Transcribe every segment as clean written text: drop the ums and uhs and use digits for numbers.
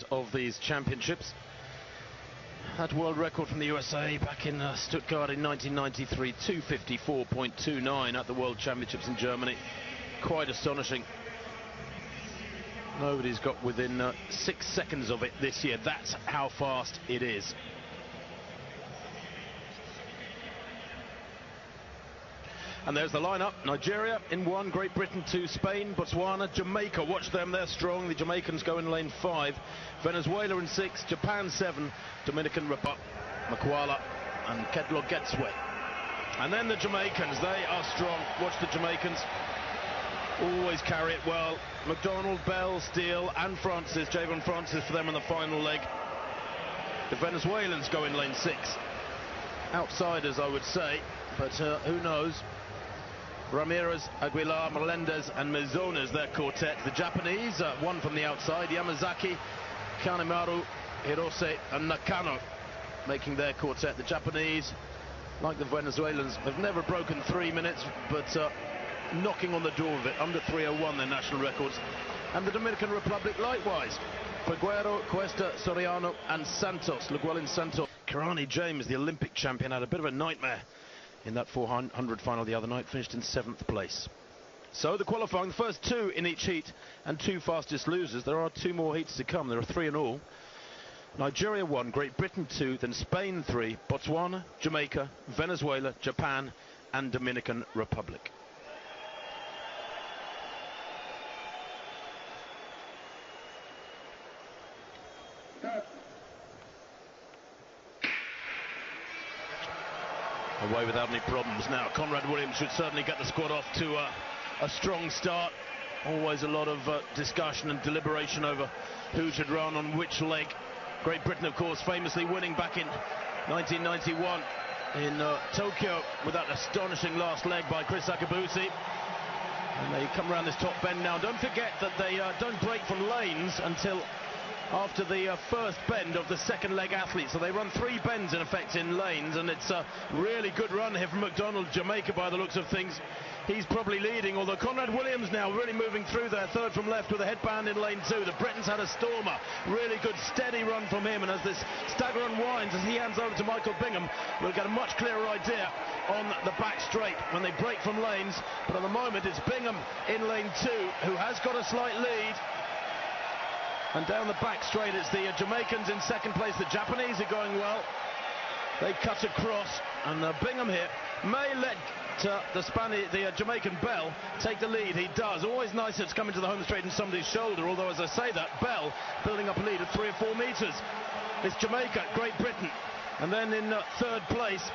Of these championships. That world record from the USA back in Stuttgart in 1993, 2:54.29 at the World Championships in Germany. Quite astonishing. Nobody's got within 6 seconds of it this year. That's how fast it is. And there's the lineup. Nigeria in 1, Great Britain 2, Spain, Botswana, Jamaica. Watch them, they're strong. The Jamaicans go in lane 5. Venezuela in 6, Japan 7, Dominican Republic, Makwala and Kedlog Getswe. And then the Jamaicans, they are strong. Watch the Jamaicans. Always carry it well. McDonald, Bell, Steele and Francis. Javon Francis for them in the final leg. The Venezuelans go in lane 6. Outsiders, I would say, but who knows? Ramirez, Aguilar, Melendez and Mizones, their quartet. The Japanese, one from the outside, Yamazaki, Kanemaru, Hirose and Nakano making their quartet. The Japanese, like the Venezuelans, have never broken 3 minutes, but knocking on the door of it, under 3:01 their national records. And the Dominican Republic likewise. Peguero, Cuesta, Soriano and Santos. Llewellyn Santos. Kirani James, the Olympic champion, had a bit of a nightmare in that 400 final the other night, finished in 7th place. So the qualifying, the first 2 in each heat and 2 fastest losers. There are 2 more heats to come. There are 3 in all. Nigeria 1, Great Britain 2, then Spain 3, Botswana, Jamaica, Venezuela, Japan and Dominican Republic. Away without any problems now. Conrad Williams should certainly get the squad off to a strong start. Always a lot of discussion and deliberation over who should run on which leg. Great Britain, of course, famously winning back in 1991 in Tokyo with that astonishing last leg by Chris Akabusi. And they come around this top bend now. Don't forget that they don't break from lanes until after the first bend of the second leg athlete. So they run 3 bends in effect in lanes, and it's a really good run here from McDonald, Jamaica, by the looks of things. He's probably leading, although Conrad Williams now really moving through there, 3rd from left with a headband in lane 2. The Britons had a stormer, really good steady run from him, and as this stagger unwinds, as he hands over to Michael Bingham, we'll get a much clearer idea on the back straight when they break from lanes. But at the moment it's Bingham in lane 2 who has got a slight lead. And down the back straight, it's the Jamaicans in 2nd place. The Japanese are going well. They cut across, and Bingham here may let the Jamaican Bell take the lead. He does. Always nice it's coming to the home straight in somebody's shoulder, although as I say that, Bell building up a lead of 3 or 4 meters. It's Jamaica, Great Britain. And then in 3rd place,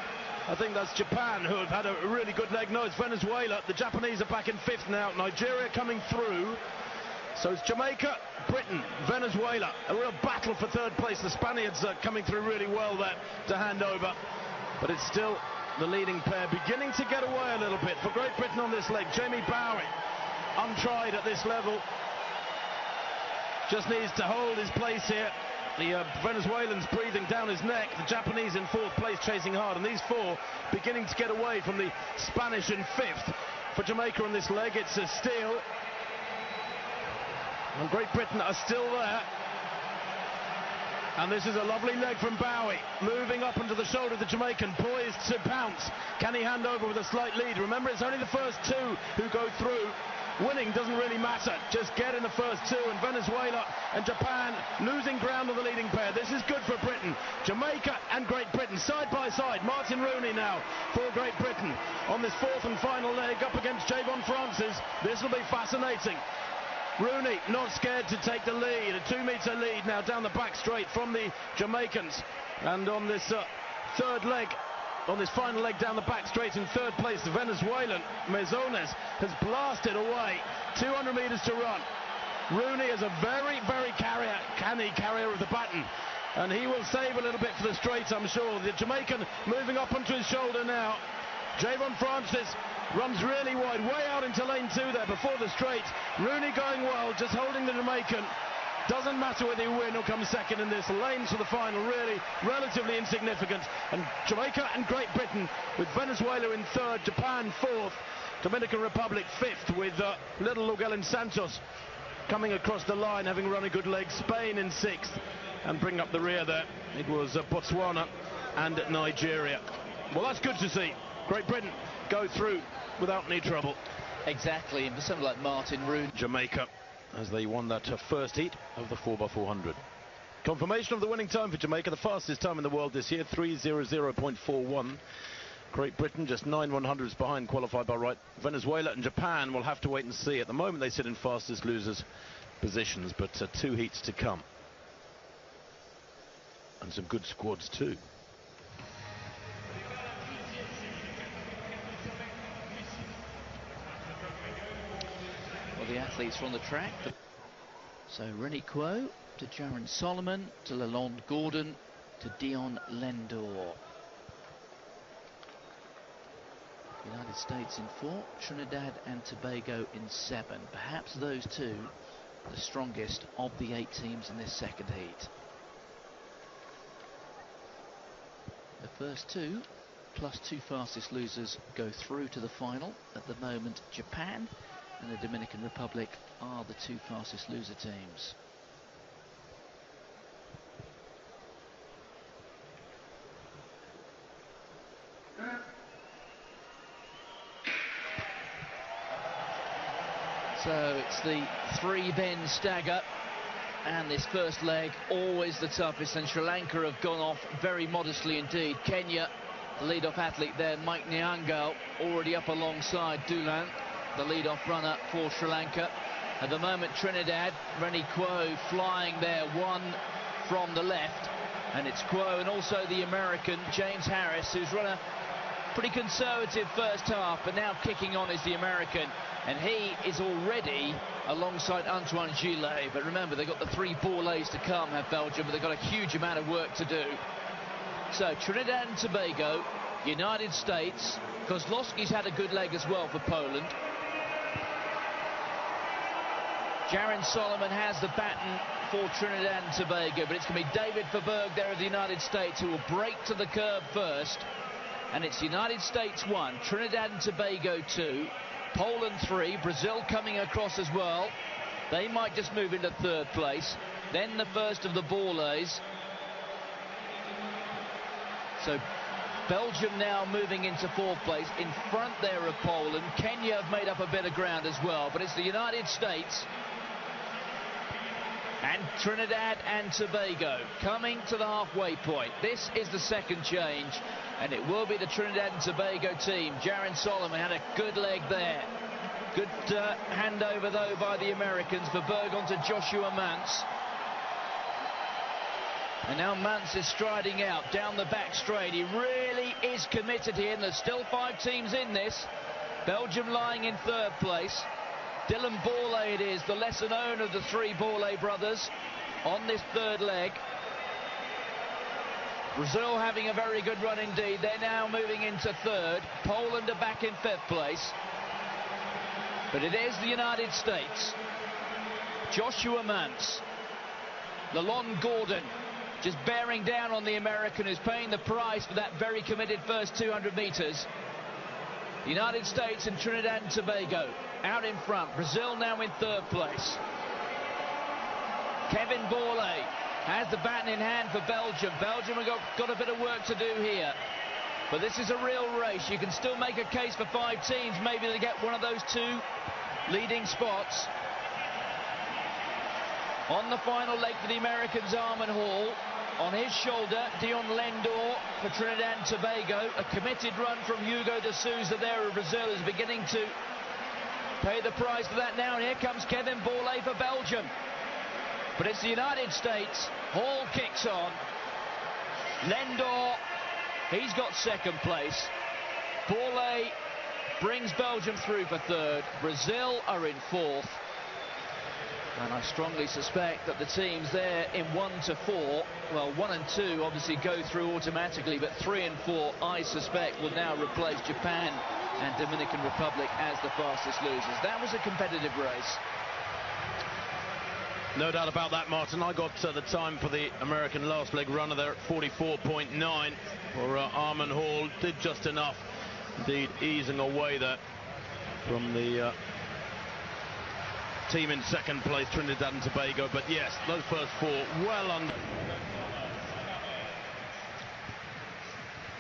I think that's Japan, who have had a really good leg. No, it's Venezuela. The Japanese are back in 5th now. Nigeria coming through. So it's Jamaica, Britain, Venezuela, a real battle for 3rd place. The Spaniards are coming through really well there to hand over, but it's still the leading pair beginning to get away a little bit. For Great Britain on this leg, Jamie Bowie, untried at this level, just needs to hold his place here. The Venezuelans breathing down his neck, the Japanese in 4th place chasing hard, and these 4 beginning to get away from the Spanish in 5th. For Jamaica on this leg, it's a Steele. And Great Britain are still there. And this is a lovely leg from Bowie, moving up onto the shoulder of the Jamaican, poised to pounce. Can he hand over with a slight lead? Remember, it's only the first 2 who go through. Winning doesn't really matter, just get in the first 2. And Venezuela and Japan losing ground on the leading pair. This is good for Britain. Jamaica and Great Britain side by side. Martin Rooney now for Great Britain on this 4th and final leg up against Javon Francis. This will be fascinating. Rooney not scared to take the lead, a 2-meter lead now down the back straight from the Jamaicans. And on this 3rd leg, on this final leg down the back straight in 3rd place, the Venezuelan Mizones has blasted away. 200 meters to run. Rooney is a very, very canny carrier of the baton, and he will save a little bit for the straight, I'm sure. The Jamaican moving up onto his shoulder now. Javon Francis runs really wide, way out into lane 2 there before the straight. Rooney going well, just holding the Jamaican. Doesn't matter whether you win or come 2nd in this. Lanes for the final, really relatively insignificant. And Jamaica and Great Britain with Venezuela in 3rd, Japan 4th, Dominican Republic 5th with little Llewellyn Santos coming across the line, having run a good leg. Spain in 6th, and bring up the rear there. It was Botswana and Nigeria. Well, that's good to see. Great Britain go through without any trouble. Exactly, and for someone like Martin Rooney. Jamaica, as they won that first heat of the 4x400. Confirmation of the winning time for Jamaica, the fastest time in the world this year, 3:00.41. Great Britain just 9/100ths behind, qualified by right. Venezuela and Japan will have to wait and see. At the moment they sit in fastest losers positions, but 2 heats to come. And some good squads too. Well, the athletes are on the track. So Rennie Kuo to Jaron Solomon to Lalonde Gordon to Dion Lendor. United States in 4, Trinidad and Tobago in 7. Perhaps those two the strongest of the 8 teams in this second heat. The first 2 plus 2 fastest losers go through to the final. At the moment, Japan and the Dominican Republic are the 2 fastest loser teams. So it's the 3-bend stagger, and this first leg always the toughest, and Sri Lanka have gone off very modestly indeed. Kenya, the lead-off athlete there, Mike Nyangal, already up alongside Doolan, the lead-off runner for Sri Lanka. At the moment, Trinidad, Rennie Kuo flying there, 1 from the left, and it's Kuo and also the American James Harris, who's run a pretty conservative first half, but now kicking on is the American, and he is already alongside Antoine Gillet. But remember, they've got the 3 bourlées to come, have Belgium, but they've got a huge amount of work to do. So Trinidad and Tobago, United States, Kozlowski's had a good leg as well for Poland. Jaron Solomon has the baton for Trinidad and Tobago, but it's going to be David Verberg there of the United States who will break to the curb first. And it's United States 1, Trinidad and Tobago 2, Poland 3, Brazil coming across as well. They might just move into 3rd place. Then the first of the bourlées. So Belgium now moving into 4th place, in front there of Poland. Kenya have made up a bit of ground as well, but it's the United States and Trinidad and Tobago coming to the halfway point. This is the second change, and it will be the Trinidad and Tobago team. Jaron Solomon had a good leg there. Good handover, though, by the Americans. Verberg onto Joshua Mance. And now Mance is striding out down the back straight. He really is committed here, and there's still 5 teams in this. Belgium lying in 3rd place. Dylan Bourlais it is, the lesser known of the 3 Bourlais brothers, on this 3rd leg. Brazil having a very good run indeed. They're now moving into 3rd. Poland are back in 5th place. But it is the United States. Joshua Mance. Lalonde Gordon just bearing down on the American, who's paying the price for that very committed first 200 metres. The United States and Trinidad and Tobago out in front. Brazil now in 3rd place. Kevin Bourlais has the baton in hand for Belgium. Belgium have got a bit of work to do here. But this is a real race. You can still make a case for 5 teams, maybe to get one of those 2 leading spots. On the final leg for the Americans, Armin Hall. On his shoulder, Dion Lendor for Trinidad and Tobago. A committed run from Hugo de Souza there of Brazil is beginning to pay the price for that now. And here comes Kevin Bourlais for Belgium. But it's the United States. Hall kicks on. Lendor, he's got 2nd place. Bourlais brings Belgium through for 3rd. Brazil are in 4th. And I strongly suspect that the teams there in 1 to 4, well, 1 and 2 obviously go through automatically, but 3 and 4, I suspect, will now replace Japan and Dominican Republic as the fastest losers. That was a competitive race. No doubt about that, Martin. I got the time for the American last leg runner there at 44.9. For Armin Hall, did just enough, indeed, easing away there from the team in second place, Trinidad and Tobago. But yes, those first four well under.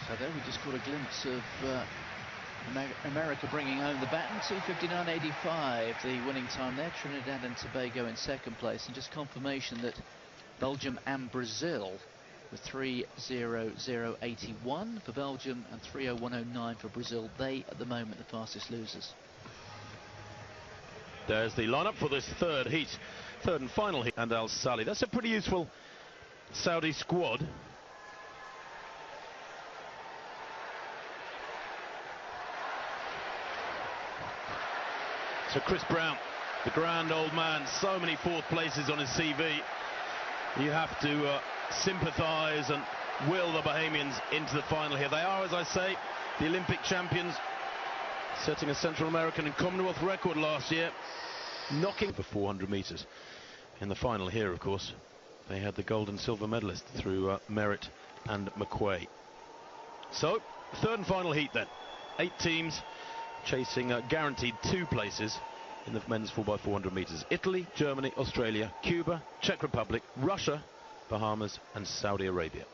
So there we just caught a glimpse of America bringing home the baton. 2:59.85 the winning time there. Trinidad and Tobago in second place, and just confirmation that Belgium and Brazil with 3:00.81 for Belgium and 3:01.09 for Brazil. They at the moment the fastest losers. There's the lineup for this third and final heat. And Al Sali. That's a pretty useful Saudi squad. So Chris Brown, the grand old man, so many fourth places on his CV. You have to sympathise and will the Bahamians into the final here. They are, as I say, the Olympic champions, setting a Central American and Commonwealth record last year, knocking for 400 metres. In the final here, of course, they had the gold and silver medalist through Merritt and McQuay. So, third and final heat then. 8 teams chasing guaranteed 2 places in the men's 4x400 metres. Italy, Germany, Australia, Cuba, Czech Republic, Russia, Bahamas and Saudi Arabia.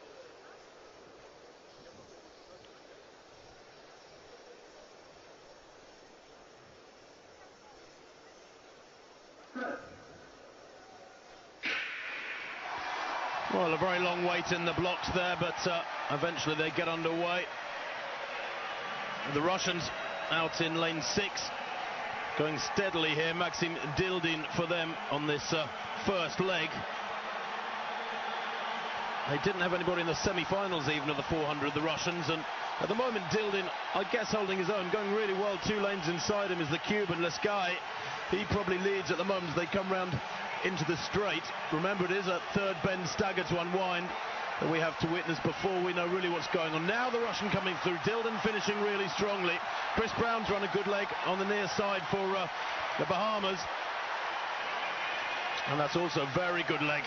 Well, a very long wait in the blocks there, but eventually they get underway. The Russians out in lane 6, going steadily here. Maxim Dildin for them on this first leg. They didn't have anybody in the semi-finals even of the 400, the Russians, and at the moment Dildin, I guess, holding his own, going really well. 2 lanes inside him is the Cuban Lescai. He probably leads at the moment as they come round into the straight. Remember, it is a third bend stagger to unwind that we have to witness before we know really what's going on. Now the Russian coming through, Dildin finishing really strongly. Chris Brown's run a good leg on the near side for the Bahamas, and that's also a very good leg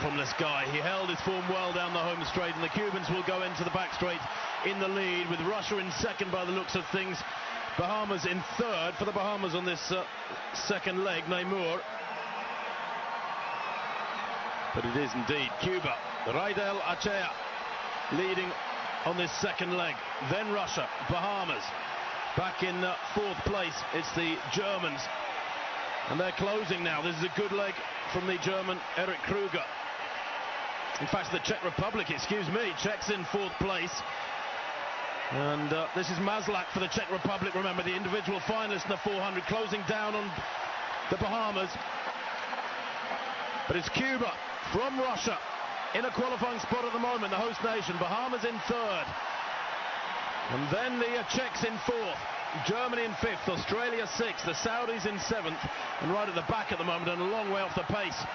from this guy. He held his form well down the home straight, and the Cubans will go into the back straight in the lead, with Russia in second by the looks of things. Bahamas in third. For the Bahamas on this second leg, Naimur. But it is indeed Cuba, Raidel Achea, leading on this second leg. Then Russia, Bahamas. Back in fourth place, it's the Germans. And they're closing now. This is a good leg from the German Eric Kruger. In fact, the Czech Republic, excuse me, Czechs in fourth place. And this is Maslak for the Czech Republic. Remember, the individual finalist in the 400, closing down on the Bahamas. But it's Cuba from Russia in a qualifying spot at the moment, the host nation. Bahamas in third. And then the Czechs in fourth. Germany in fifth, Australia sixth, the Saudis in seventh, and right at the back at the moment, and a long way off the pace,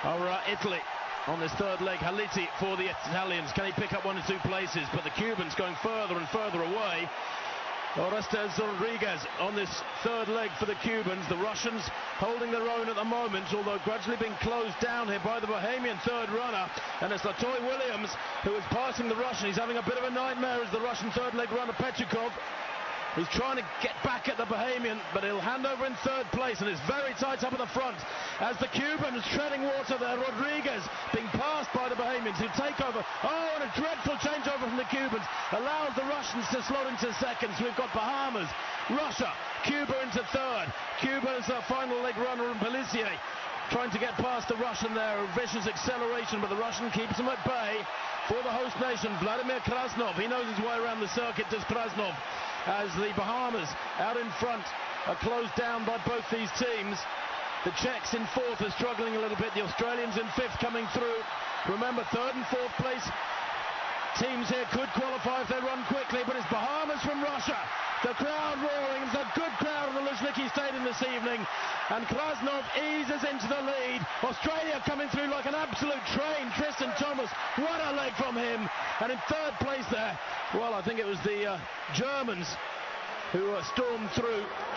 are Italy on this third leg. Haliti for the Italians. Can he pick up 1 or 2 places? But the Cubans going further and further away. Orestes Rodriguez on this third leg for the Cubans. The Russians holding their own at the moment, although gradually being closed down here by the Bahamian third runner. And it's Latoy Williams who is passing the Russian. He's having a bit of a nightmare as the Russian third leg runner, Petrikov. He's trying to get back at the Bahamian, but he'll hand over in third place, and it's very tight up at the front as the Cubans treading water there. Rodriguez being passed by the Bahamians who take over. Oh, and a dreadful changeover from the Cubans allows the Russians to slot into seconds. We've got Bahamas, Russia, Cuba into third. Cuba's final leg runner, and Pellissier trying to get past the Russian there. A vicious acceleration, but the Russian keeps him at bay. For the host nation, Vladimir Krasnov, he knows his way around the circuit, does Krasnov, as the Bahamas out in front are closed down by both these teams. The Czechs in fourth are struggling a little bit. The Australians in fifth coming through. Remember, third and fourth place teams here could qualify if they run quickly, but it's Bahamas from Russia. The crowd roaring. It's a good crowd at the Luzhniki Stadium this evening. And Krasnov eases into the lead. Australia coming through like an absolute train. Tristan Thomas, what a leg from him. And in third place there, well, I think it was the Germans who stormed through.